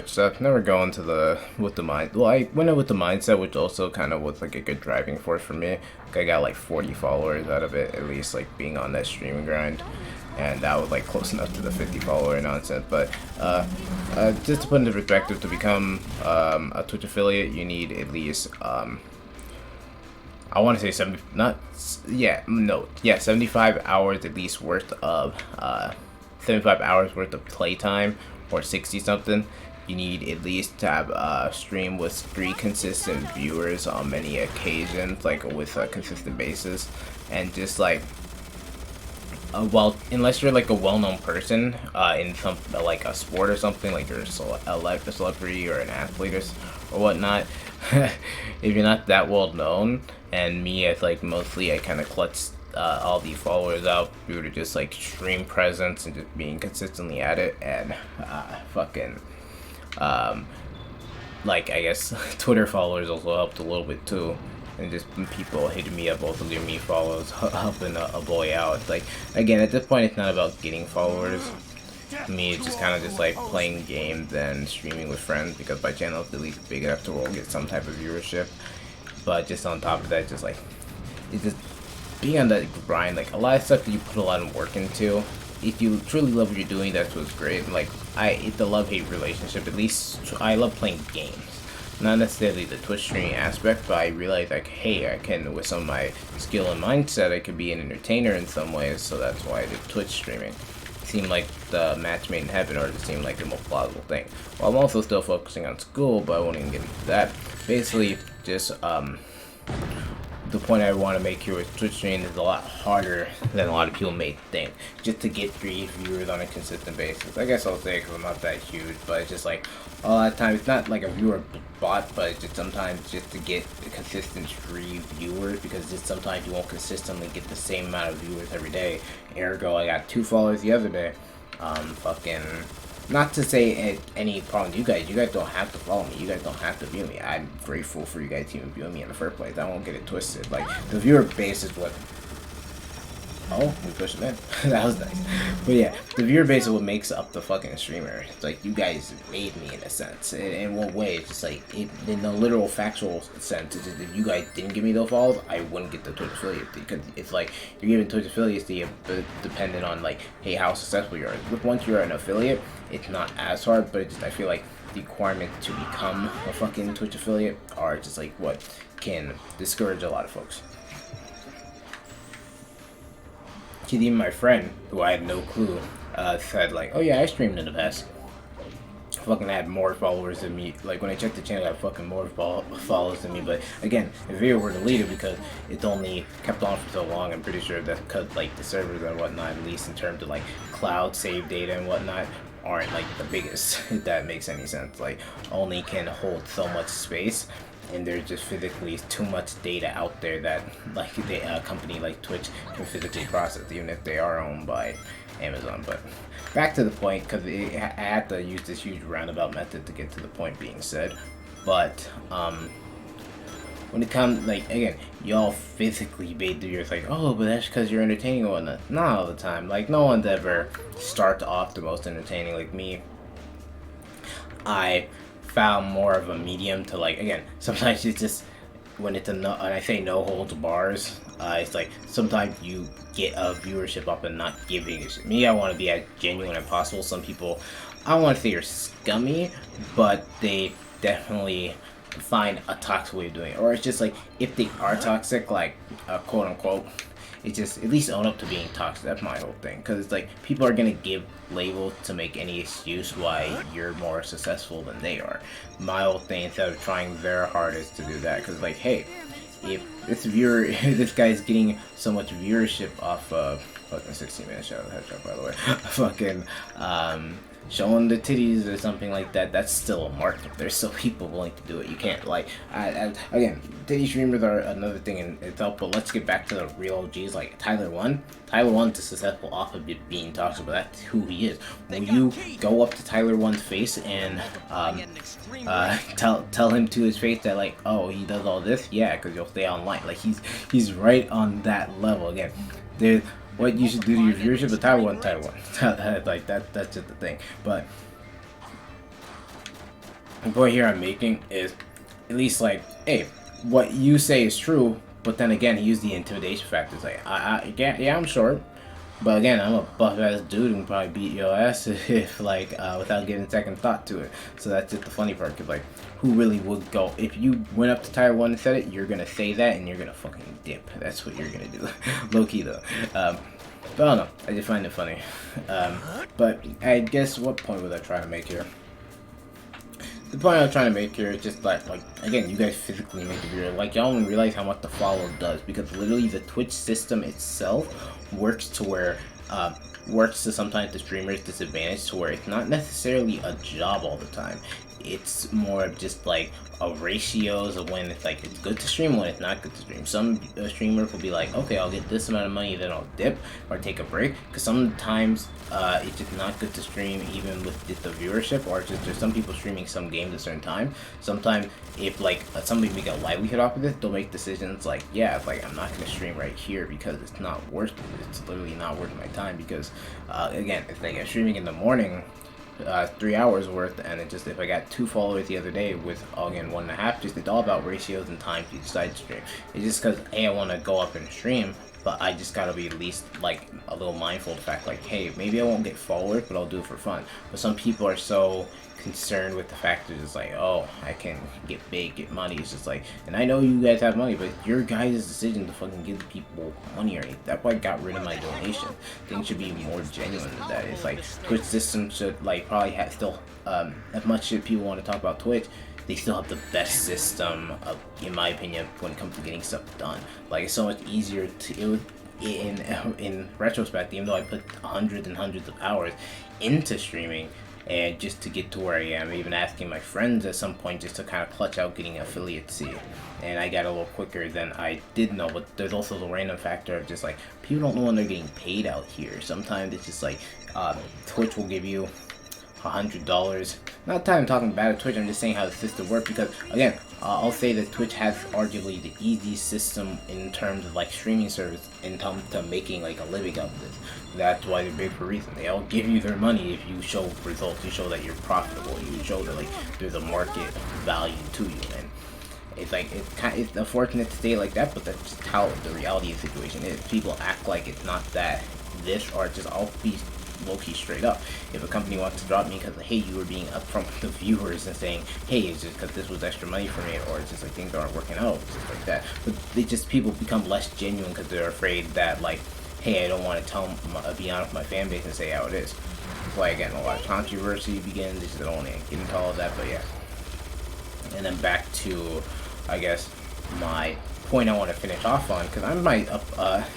Twitch stuff. Never go into the with the mind. Well, I went in with the mindset, which also kind of was like a good driving force for me. I got like 40 followers out of it, at least, like being on that streaming grind, and that was like close enough to the 50 follower nonsense. But just to put into perspective, to become a Twitch affiliate, you need at least I want to say 70, not, yeah, no, yeah, 75 hours at least worth of, 75 hours worth of playtime, or 60 something. You need at least to have a stream with 3 consistent viewers on many occasions, like with a consistent basis, and just like, well, unless you're like a well-known person in some like a sport or something, like you're a celebrity or an athlete or whatnot. If you're not that well known, and me as like mostly I kind of clutched all the followers out due to just like stream presence and just being consistently at it, and fucking like I guess Twitter followers also helped a little bit too, and just people hitting me up also giving me follows, helping a boy out. Like, again, at this point it's not about getting followers. To me, it's just kind of just like playing games and streaming with friends, because my channel is at least big enough to get some type of viewership. But just on top of that, just like, it's just being on that grind, like a lot of stuff that you put a lot of work into. If you truly love what you're doing, that's what's great. Like, it's a love-hate relationship. At least I love playing games. Not necessarily the Twitch streaming aspect, but I realized like, hey, I can, with some of my skill and mindset, I could be an entertainer in some ways, so that's why I did Twitch streaming. It seemed like the match made in heaven, or it seemed like the most plausible thing. Well, I'm also still focusing on school, but I won't even get into that. Basically, just, the point I want to make here with Twitch streaming is a lot harder than a lot of people may think. Just to get 3 viewers on a consistent basis. I guess I'll say, because I'm not that huge, but it's just like, a lot of times, it's not like a viewer bot, but it's just sometimes just to get a consistent 3 viewers, because just sometimes you won't consistently get the same amount of viewers every day. Ergo, I got 2 followers the other day. Fucking, not to say any problem with you guys don't have to follow me, you guys don't have to view me. I'm grateful for you guys even viewing me in the first place. I won't get it twisted. Like, the viewer base is what, oh, we pushed him in. That was nice. But yeah, the viewer base is what makes up the fucking streamer. It's like, you guys made me in a sense. In one way, it's just like, in the literal factual sense, it's just, if you guys didn't give me those follows, I wouldn't get the Twitch affiliate. Because it's like, you're giving Twitch affiliates to you, dependent on like, hey, how successful you are. Once you're an affiliate, it's not as hard, but it's just, I feel like the requirement to become a fucking Twitch affiliate are just like what can discourage a lot of folks. Even my friend, who I had no clue, said like, oh yeah, I streamed in the past. Fucking had more followers than me. Like, when I checked the channel, I had fucking more followers than me. But again, the video were deleted because it's only kept on for so long. I'm pretty sure that because like the servers and whatnot, at least in terms of like cloud save data and whatnot, aren't like the biggest. If that makes any sense. Like, only can hold so much space. And there's just physically too much data out there that like a company like Twitch can physically process, even if they are owned by Amazon. But back to the point, because I had to use this huge roundabout method to get to the point being said. But when it comes, like, again, y'all physically bait the viewers like, oh, but that's because you're entertaining or whatnot. Not all the time. Like, no one's ever starts off the most entertaining. Like me, I found more of a medium to, like, again, sometimes it's just, when it's and I say no holds bars, it's like, sometimes you get a viewership up and not giving a shit. Me, I want to be as genuine as possible. Some people, I don't want to say you're scummy, but they definitely find a toxic way of doing it. Or it's just like, if they are toxic, like, quote unquote, it's just, at least own up to being toxic. That's my whole thing. Because it's like, people are going to give labels to make any excuse why you're more successful than they are. My whole thing, instead of trying their hardest to do that, because like, hey, if this viewer, this guy's getting so much viewership off of fucking 16-minute shout out headshot, by the way, fucking showing the titties or something like that, that's still a market. There's still people willing to do it. You can't, like, again, titty streamers are another thing in itself, but let's get back to the real OGs, like Tyler One. Tyler One's successful off of it being toxic, but that's who he is. When you go up to Tyler One's face and tell him to his face that, like, oh, he does all this, yeah, because you'll stay online. Like, he's right on that level. Again, there's what you should do to your viewership, but Tyler One. Like, that's just the thing. But The point here I'm making is at least like, hey, what you say is true, but then again, he used the intimidation factor. It's like, yeah, I'm short, but again, I'm a buff ass dude who can probably beat your ass if like without giving second thought to it. So that's just the funny part. Cause like, who really would go if you went up to tier 1 and said it? You're gonna say that and you're gonna fucking dip. That's what you're gonna do. Low key though. But I don't know. I just find it funny. But I guess what point was I trying to make here? The point I'm trying to make here is just like again, you guys physically make the video. Like, y'all don't realize how much the follow does, because literally the Twitch system itself works to where works to sometimes the streamer's disadvantage, to where it's not necessarily a job all the time. It's more of just like a ratios of when it's like it's good to stream, when it's not good to stream. Some streamers will be like, okay, I'll get this amount of money, then I'll dip or take a break, because sometimes it's just not good to stream even with just the viewership, or just there's some people streaming some games at a certain time. Sometimes if like somebody make a livelihood off of this, they'll make decisions like, yeah, like I'm not gonna stream right here because it's not worth it. It's literally not worth my time, because again, if like I'm streaming in the morning, 3 hours worth, and it just, if I got 2 followers the other day with again 1.5, just it's all about ratios and time to decide to stream. It's just because, hey, I want to go up and stream, but I just gotta be at least like a little mindful of the fact like, hey, maybe I won't get followers, but I'll do it for fun. But some people are so concerned with the fact that it's like, oh, I can get big, get money. It's just like, and I know you guys have money, but your guys' decision to fucking give people money or anything. That's why I got rid of my donation. Things should be more genuine than that. It's like Twitch system should like probably have still as much as people want to talk about Twitch, they still have the best system in my opinion when it comes to getting stuff done. Like, it's so much easier to in retrospect, even though I put hundreds and hundreds of hours into streaming, and just to get to where I am, even asking my friends at some point just to kind of clutch out getting affiliate C, and I got a little quicker than I did know. But there's also the random factor of just like, people don't know when they're getting paid out here. Sometimes it's just like Twitch will give you $100. Not that I'm talking bad at Twitch, I'm just saying how the system works, because again, I'll say that Twitch has arguably the easiest system in terms of like streaming service in terms of making like a living out of this. That's why they're big for a reason. They'll give you their money if you show results, you show that you're profitable, you show that like there's a market value to you. And it's like, it's unfortunate to say like that, but that's just how the reality of the situation is. People act like it's not that this, or just, I'll be low-key straight up. If a company wants to drop me because, hey, you were being upfront with the viewers and saying, hey, it's just because this was extra money for me, or it's just like things aren't working out, just like that. But they just, people become less genuine because they're afraid that like, hey, I don't want to tell be honest with my fan base and say how it is. That's why again a lot of controversy begins. They just don't want to get into all of that. But yeah, and then back to, I guess, my point I want to finish off on, because I might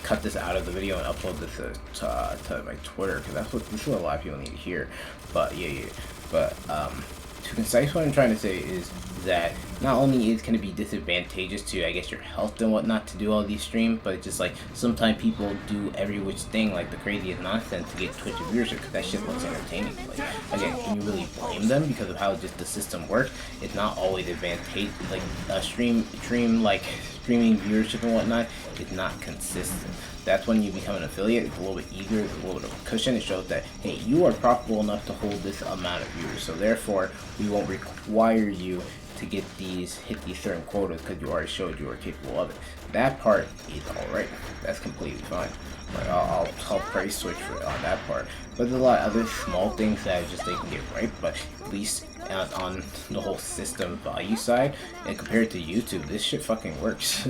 cut this out of the video and upload this to my Twitter, because this is what a lot of people need to hear. But yeah. But to concise, what I'm trying to say is that not only is it going to be disadvantageous to, I guess, your health and whatnot to do all these streams, but it's just like sometimes people do every which thing, like the craziest nonsense to get Twitch viewership, because that shit looks entertaining. Like, again, can you really blame them because of how just the system works? It's not always advantageous. Like a streaming viewership and whatnot is not consistent. That's when you become an affiliate. It's a little bit easier, it's a little bit of a cushion. It shows that, hey, you are profitable enough to hold this amount of viewers, so therefore we won't require you to hit these certain quotas because you already showed you are capable of it. That part is alright. That's completely fine. Like, I'll praise Twitch for on that part. But there's a lot of other small things that just they can get right, but at least on the whole system value side, and compared to YouTube, this shit fucking works.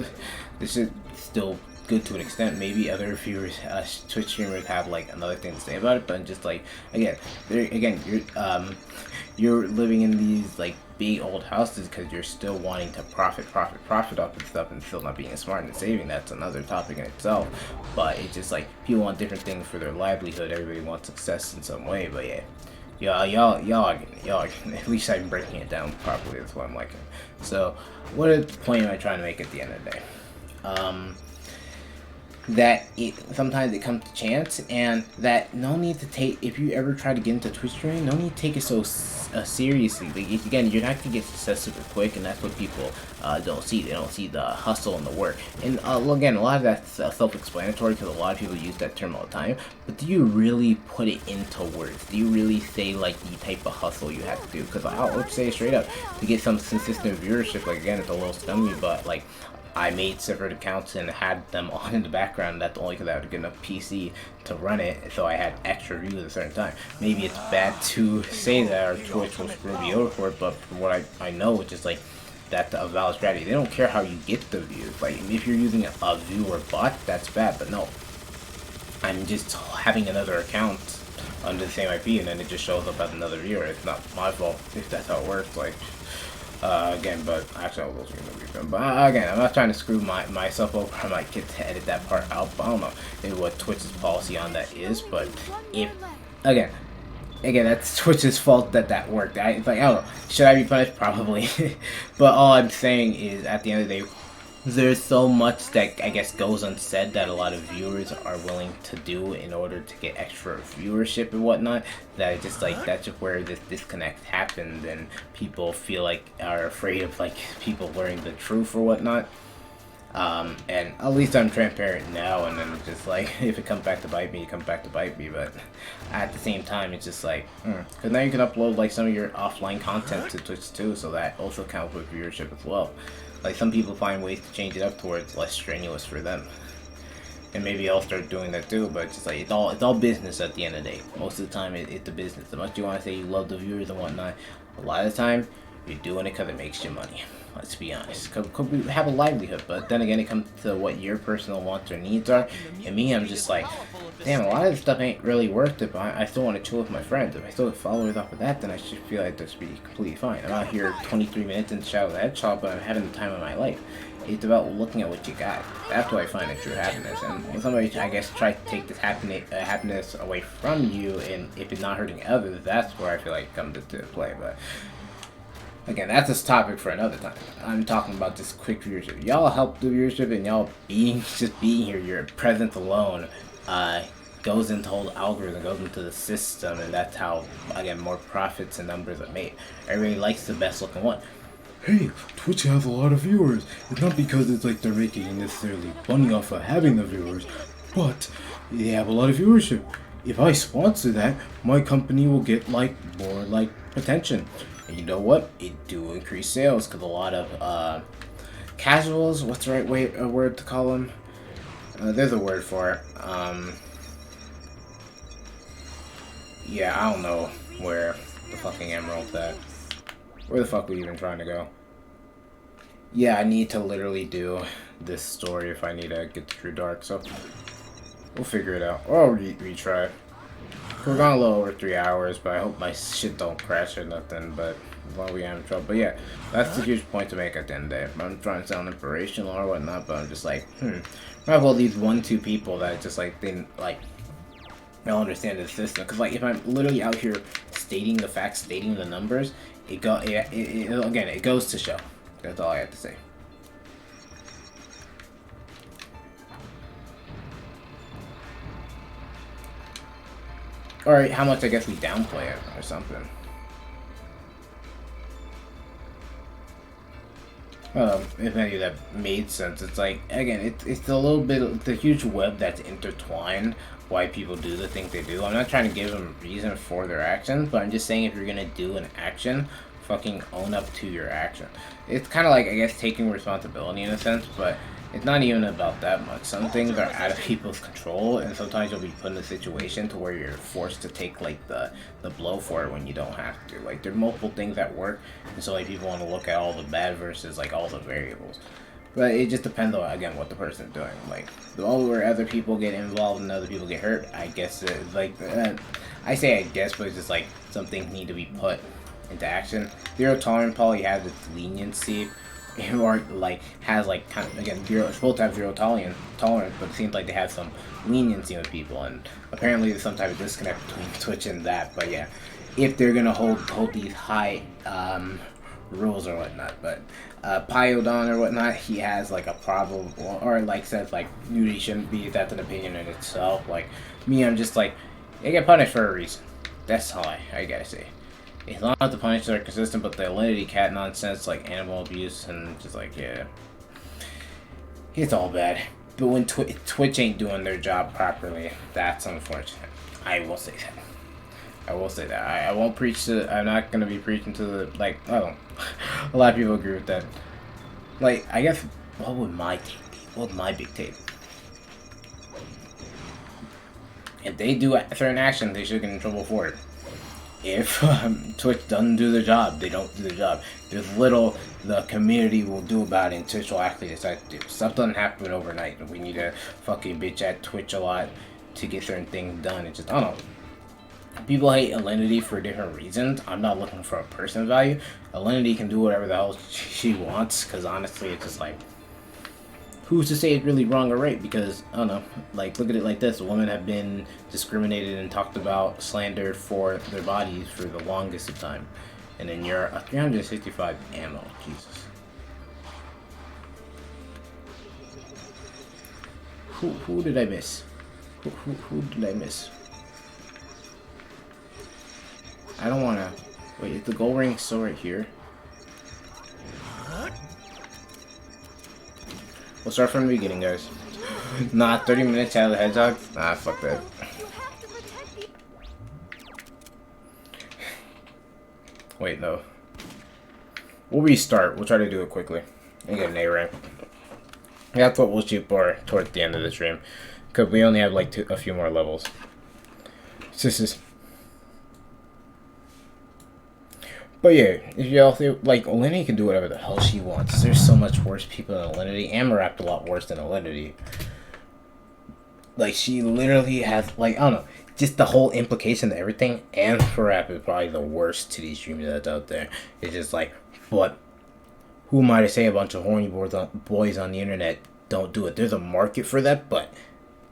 This is still good to an extent. Maybe other viewers, Twitch streamers have like another thing to say about it, but just like, again, you're living in these like big old houses because you're still wanting to profit up and stuff, and still not being smart and saving. That's another topic in itself. But it's just like people want different things for their livelihood. Everybody wants success in some way. But yeah, y'all, at least I'm breaking it down properly. That's what I'm liking. So, what point am I trying to make at the end of the day? that sometimes it comes to chance, and that no need to take, if you ever try to get into Twitch streaming, no need to take it so seriously. Like, again, you're not gonna get success super quick, and that's what people don't see. They don't see the hustle and the work. And again, a lot of that's self-explanatory, because a lot of people use that term all the time. But do you really put it into words? Do you really say like the type of hustle you have to do? Because I'll say straight up, to get some consistent viewership, like again, it's a little scummy, but like, I made separate accounts and had them on in the background. That's only because I would get enough PC to run it, so I had extra views at a certain time. Maybe it's bad to say that, or Twitch will screw me over for it, but from what I know, it's just like, that's a valid strategy. They don't care how you get the views. Like, if you're using a viewer bot, that's bad, but no. I'm just having another account under the same IP, and then it just shows up as another viewer. It's not my fault if that's how it works. Like, again, but actually, I'll go through the weekend. But again, I'm not trying to screw myself over. I might get to edit that part out. But I don't know what Twitch's policy on that is. But if again, that's Twitch's fault that worked. It's like, oh, should I be punished? Probably. But all I'm saying is, at the end of the day, there's so much that I guess goes unsaid that a lot of viewers are willing to do in order to get extra viewership and whatnot, that it's just like, that's just where this disconnect happened, and people feel like are afraid of like people learning the truth or whatnot. And at least I'm transparent now, and then it's just like, if it comes back to bite me, it comes back to bite me. But at the same time, it's just like, because now you can upload like some of your offline content to Twitch too, so that also counts with viewership as well. Like, some people find ways to change it up towards less strenuous for them, and maybe I'll start doing that too. But it's just like, it's all business at the end of the day. Most of the time, it's the business. As much as you want to say you love the viewers and whatnot, a lot of the time you're doing it because it makes you money. Let's be honest. Could we have a livelihood? But then again, it comes to what your personal wants or needs are. And me, I'm just like, damn, a lot of this stuff ain't really worth it, but I still want to chill with my friends. If I still get followers off of that, then I should feel like this should be completely fine. I'm out here 23 minutes in the shower with a headshot, but I'm having the time of my life. It's about looking at what you got. That's where I find the true happiness. And when somebody, I guess, tries to take this happiness away from you, and if it's not hurting others, that's where I feel like it comes into play. But again, that's a topic for another time. I'm talking about this quick viewership. Y'all help the viewership, and y'all being here, your presence alone, goes into the whole algorithm, goes into the system, and that's how, again, more profits and numbers are made. Everybody likes the best looking one. Hey, Twitch has a lot of viewers. It's not because it's like they're making necessarily money off of having the viewers, but they have a lot of viewership. If I sponsor that, my company will get like more like attention. And you know what? It do increase sales, because a lot of casuals, what's the right word to call them? There's a word for it. Yeah, I don't know where the fucking emerald's at. Where the fuck are we even trying to go? Yeah, I need to literally do this story if I need to get through dark, so we'll figure it out. Or I'll retry. We're going a little over 3 hours, but I hope my shit don't crash or nothing, but as long as we have in trouble. But yeah, that's the huge point to make at the end of the day. I'm trying to sound inspirational or whatnot, but I'm just like, I have all these 1-2 people that just like, they like, don't understand the system. Because like, if I'm literally out here stating the facts, stating the numbers, again, it goes to show. That's all I have to say. Or how much, I guess, we downplay it or something. If any of that made sense. It's like, again, it's a little bit, it's a huge web that's intertwined why people do the things they do. I'm not trying to give them reason for their actions, but I'm just saying, if you're gonna do an action, fucking own up to your action. It's kind of like, I guess, taking responsibility in a sense, but it's not even about that much. Some things are out of people's control, and sometimes you'll be put in a situation to where you're forced to take like the blow for it when you don't have to. Like, there are multiple things at work, and so like people want to look at all the bad versus like all the variables. But it just depends on, again, what the person's doing. Like, where other people get involved and other people get hurt, I guess it's like, I say I guess, but it's just like some things need to be put into action. Zero tolerance probably has its leniency, or like has like kind of, again, supposed to have zero tolerance, but it seems like they have some leniency with people, and apparently there's some type of disconnect between Twitch and that. But yeah, if they're gonna hold these high rules or whatnot. But Pyodon or whatnot, he has like a problem, or like says like nudity shouldn't be. That's an opinion in itself. Like me, I'm just like they get punished for a reason. That's all I gotta say. As long as the punishments are consistent, but the Alinity cat nonsense, like animal abuse and just like yeah, it's all bad. But when Twitch ain't doing their job properly, that's unfortunate. I will say that. I will say that. I won't preach to. I'm not gonna be preaching to the like. I don't. A lot of people agree with that. Like, I guess, what would my take be? What would my big take? If they do a certain action, they should get in trouble for it. If Twitch doesn't do their job, they don't do their job. There's little the community will do about it, and Twitch will actually decide to do. Stuff doesn't happen overnight. We need to fucking bitch at Twitch a lot to get certain things done. It's just, I don't know. People hate Alinity for different reasons. I'm not looking for a person value. Alinity can do whatever the hell she wants, because honestly, it's just like, who's to say it's really wrong or right? Because, I don't know, like, look at it like this. Women have been discriminated and talked about, slandered for their bodies for the longest of time. And then you're a 365 ammo. Jesus. Who did I miss? Who did I miss? I don't wanna... Wait, is the gold ring still right here? We'll start from the beginning, guys. Nah, 30 minutes out of the hedgehog? Nah, fuck that. Wait, no. We'll restart. We'll try to do it quickly. And get an A rank. That's what we'll shoot for towards the end of the stream. Because we only have like a few more levels. This is... But yeah, if y'all think, like, Alinity can do whatever the hell she wants. There's so much worse people than Alinity. Amarapt a lot worse than Alinity. Like, she literally has, like, I don't know, just the whole implication of everything. Amarapt is probably the worst titty streamer that's out there. It's just like, what? Who am I to say a bunch of horny boys on the internet don't do it? There's a market for that, but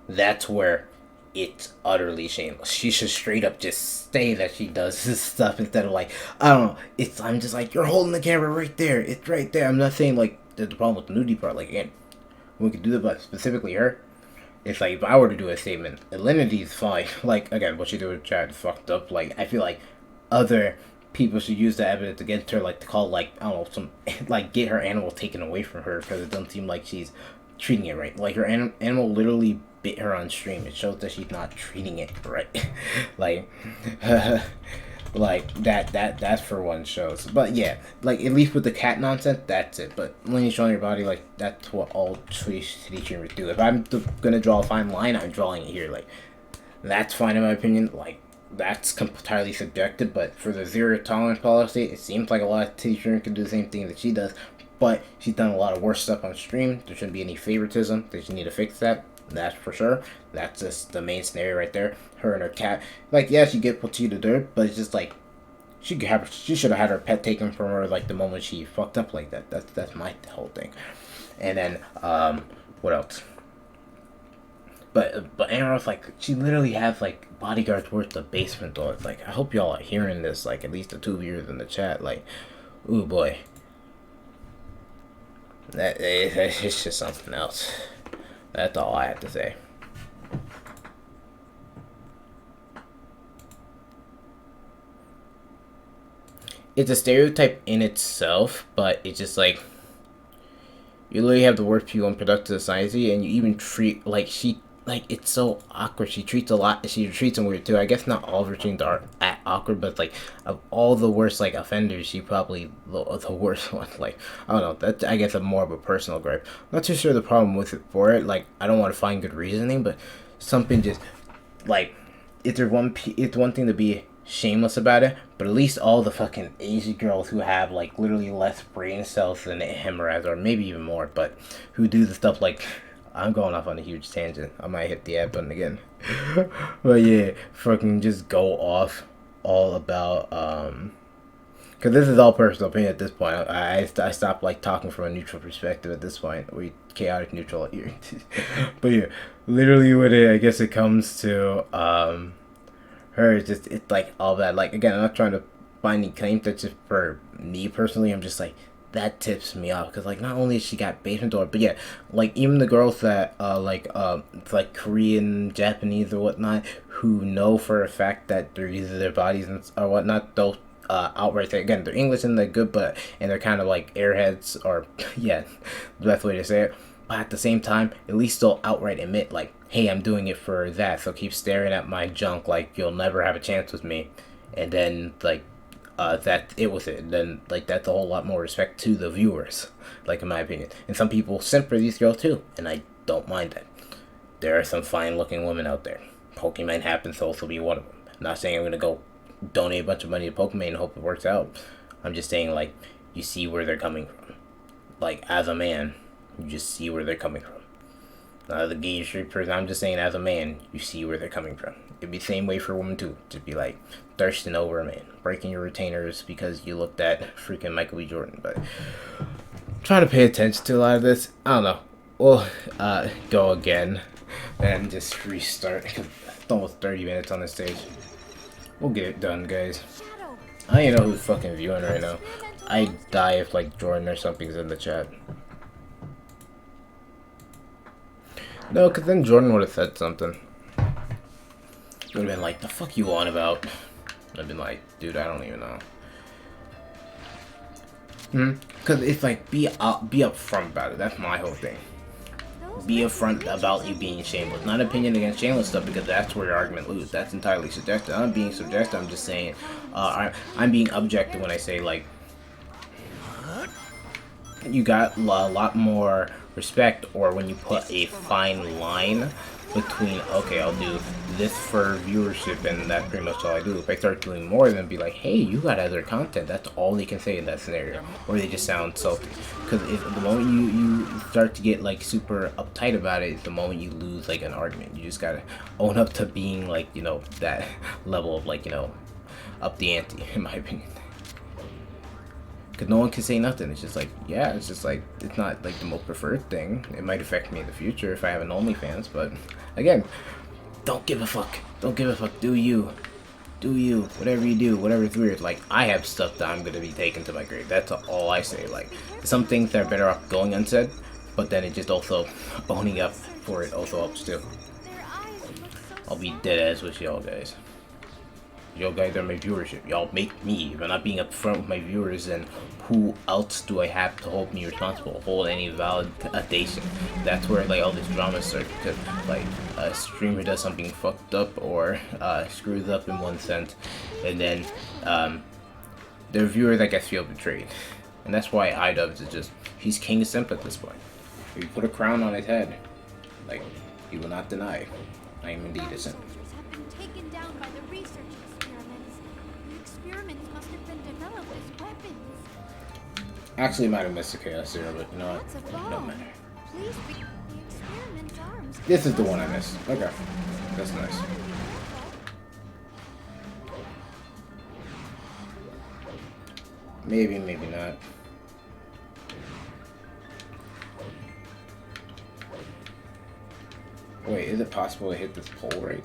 that's where it's utterly shameless. She should straight up just say that she does this stuff instead of like, I don't know, I'm just like, you're holding the camera right there, it's right there. I'm not saying like there's the problem with the nudity part, like again, we could do that, but specifically her, it's like if I were to do a statement, Alinity is fine. Like again, what she did with chat is fucked up. Like I feel like other people should use that evidence against her, like to call like, I don't know, some like get her animal taken away from her because it doesn't seem like she's treating it right. Like her animal literally bit her on stream. It shows that she's not treating it right. Like like that's for one shows. But yeah, like at least with the cat nonsense, that's it. But when you're showing your body, like that's what all city streamers do. If I'm gonna draw a fine line, I'm drawing it here. Like that's fine in my opinion. Like that's entirely subjective. But for the zero tolerance policy, it seems like a lot of city streamers can do the same thing that she does. But she's done a lot of worse stuff on stream. There shouldn't be any favoritism. They just need to fix that. That's for sure. That's just the main scenario right there. Her and her cat. Like, yeah, she get put to the dirt, but it's just like she should have had her pet taken from her like the moment she fucked up like that. That's my whole thing. And then what else? But Aaron's like she literally has like bodyguards worth the basement doors. Like I hope y'all are hearing this. Like at least the 2 viewers in the chat. Like, ooh boy. It's just something else. That's all I have to say. It's a stereotype in itself, but it's just like you literally have the worst people in productive society, and you even treat like she like it's so awkward. She treats them weird too. I guess not all of her treatments are awkward, but like of all the worst like offenders, she probably the worst one. Like I don't know. That's I guess more of a personal gripe. I'm not too sure the problem with it for it. Like I don't want to find good reasoning, but something just like it's one thing to be shameless about it, but at least all the fucking Asian girls who have like literally less brain cells than him or maybe even more, but who do the stuff like. I'm going off on a huge tangent. I might hit the ad button again. But yeah, fucking just go off all about, because this is all personal opinion at this point. I stopped like talking from a neutral perspective at this point. We chaotic neutral here. But yeah, literally what I guess it comes to, her, it's like all that. Like again, I'm not trying to finding claims that just for me personally, I'm just like, that tips me off because like not only has she got basement door, but yeah, like even the girls that like Korean, Japanese or whatnot who know for a fact that they're either their bodies and or whatnot, they'll outright say again they're English and they're good, but and they're kind of like airheads or yeah, the best way to say it. But at the same time, at least they'll outright admit like, hey, I'm doing it for that. So keep staring at my junk like you'll never have a chance with me, and then like that it was it. Then like that's a whole lot more respect to the viewers, like in my opinion. And some people simp for these girls too, and I don't mind that. There are some fine looking women out there. Pokemon happens to also be one of them. I'm not saying I'm gonna go donate a bunch of money to Pokemon and hope it works out. I'm just saying like you see where they're coming from. Like as a man, you just see where they're coming from. Not as a gay street person, I'm just saying as a man, you see where they're coming from. It'd be the same way for women too. Just be like thirsting over a man, breaking your retainers because you looked at freaking Michael B. Jordan. But I'm trying to pay attention to a lot of this. I don't know. We'll go again and just restart. It's almost 30 minutes on the stage. We'll get it done, guys. I don't even know who's fucking viewing right now. I'd die if like Jordan or something's in the chat. No, because then Jordan would have said something. He would have been like, the fuck you on about? And I've been like, dude, I don't even know. Because it's like, be upfront about it. That's my whole thing. Be upfront about you being shameless. Not opinion against shameless stuff, because that's where your argument loses. That's entirely subjective. I'm not being subjective, I'm just saying, I'm being objective when I say, like, you got a lot more respect, or when you put a fine line between, okay, I'll do this for viewership and that's pretty much all I do. If I start doing more, then be like, hey, you got other content. That's all they can say in that scenario. Or they just sound salty. Because the moment you start to get like super uptight about it, it's the moment you lose like an argument. You just gotta own up to being like, you know, that level of like, you know, up the ante, in my opinion. Because no one can say nothing. It's just like, yeah, it's just like, it's not like the most preferred thing. It might affect me in the future if I have an OnlyFans, but again, don't give a fuck. Don't give a fuck. Do you. Do you. Whatever you do, whatever's weird. Like, I have stuff that I'm going to be taking to my grave. That's all I say. Like, some things that are better off going unsaid, but then it just also, owning up for it also helps too. I'll be dead ass with y'all guys. Y'all guys are my viewership. Y'all make me. If I'm not being upfront with my viewers, then who else do I have to hold me responsible? Hold any validation? That's where like all this drama starts, because like a streamer does something fucked up or screws up in one sense, and then their viewers I guess feel betrayed, and that's why iDubbbz is just, he's king of simp at this point. If you put a crown on his head, like, he will not deny, I am indeed a simp. Actually, might have missed the Chaos Zero, but you know what? No matter. This is the one I missed. Okay. That's nice. Maybe, maybe not. Wait, is it possible to hit this pole right?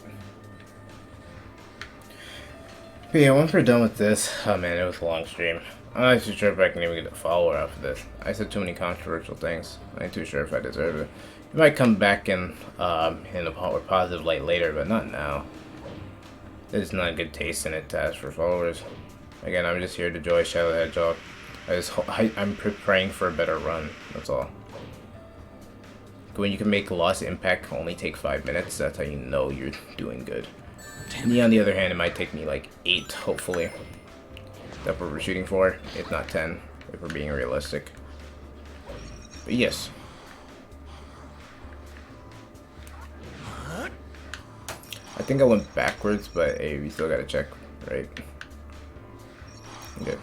But yeah, once we're done with this, oh man, it was a long stream. I'm not too sure if I can even get a follower after this. I said too many controversial things. I ain't too sure if I deserve it. It might come back in a more positive light later, but not now. There's not a good taste in it to ask for followers. Again, I'm just here to enjoy Shadow the Hedgehog. I'm praying for a better run. That's all. When you can make Lost Impact only take 5 minutes, that's how you know you're doing good. Me, on the other hand, it might take me like 8, hopefully. That's what we're shooting for, if not 10, if we're being realistic. But yes. I think I went backwards, but hey, we still gotta check, right? Okay.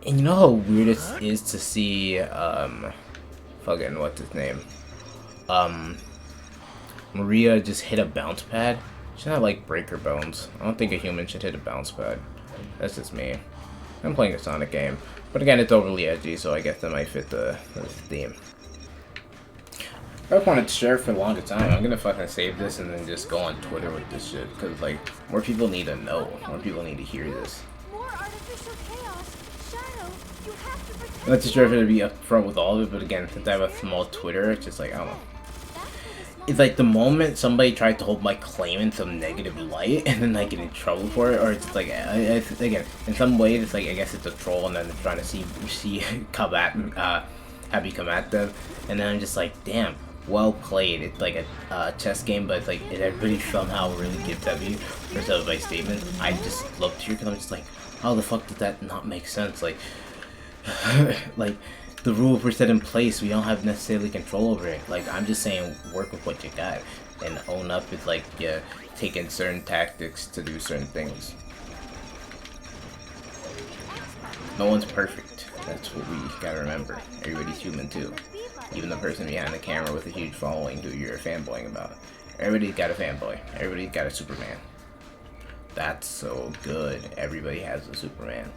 And you know how weird it is to see, fucking, what's his name? Maria just hit a bounce pad? She not like break her bones. I don't think a human should hit a bounce pad. That's just me. I'm playing a Sonic game. But again, it's overly edgy, so I guess that might fit the theme. I've wanted to share it for the longest time. I'm gonna fucking save this and then just go on Twitter with this shit. Because, like, more people need to know. More people need to hear this. I'm not too sure if it'll be upfront with all of it, but again, since I have a small Twitter, it's just like, I don't know. It's like the moment somebody tried to hold my claim in some negative light and then I get in trouble for it, or it's like, again, in some ways, it's like, I guess it's a troll and then they're trying to see come at, have me come at them, and then I'm just like, damn, well played. It's like a chess game, but it's like, everybody somehow really gets at me for some of my statements. I just looked here because I'm just like, how the fuck did that not make sense? Like, like, the rules were set in place. We don't have necessarily control over it. Like, I'm just saying, work with what you got and own up with, like, yeah, taking certain tactics to do certain things. No one's perfect. That's what we gotta remember. Everybody's human too. Even the person behind the camera with a huge following who you're fanboying about. Everybody's got a fanboy. Everybody's got a Superman. That's so good. Everybody has a Superman.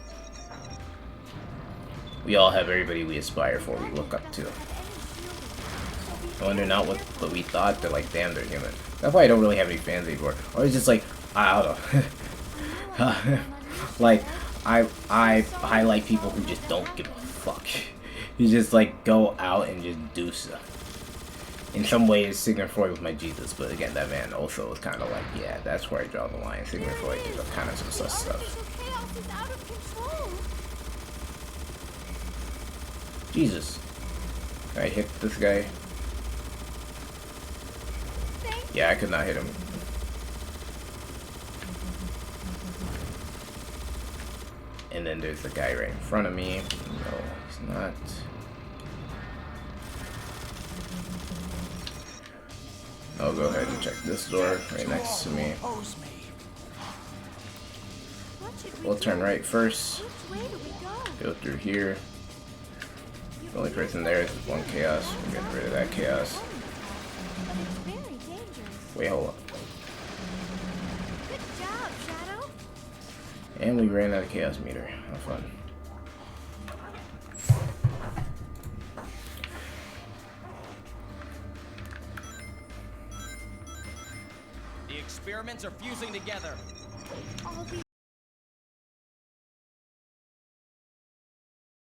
We all have everybody we aspire for, we look up to. And when they're not what we thought, they're like, damn, they're human. That's why I don't really have any fans anymore. Or it's just like, I don't know. Like, I highlight people who just don't give a fuck. You just like go out and just do stuff. In some ways, Sigmund Freud was my Jesus, but again, that man also was kind of like, yeah, that's where I draw the line. Sigmund Freud did kind of some sus stuff. Jesus. Can I hit this guy? Yeah, I could not hit him. And then there's the guy right in front of me. No, he's not. I'll go ahead and check this door right next to me. We'll turn right first. Go through here. The only person there is one chaos. We're getting rid of that chaos. Wait, hold up. And we ran out of chaos meter. How fun. The experiments are fusing together. I'll be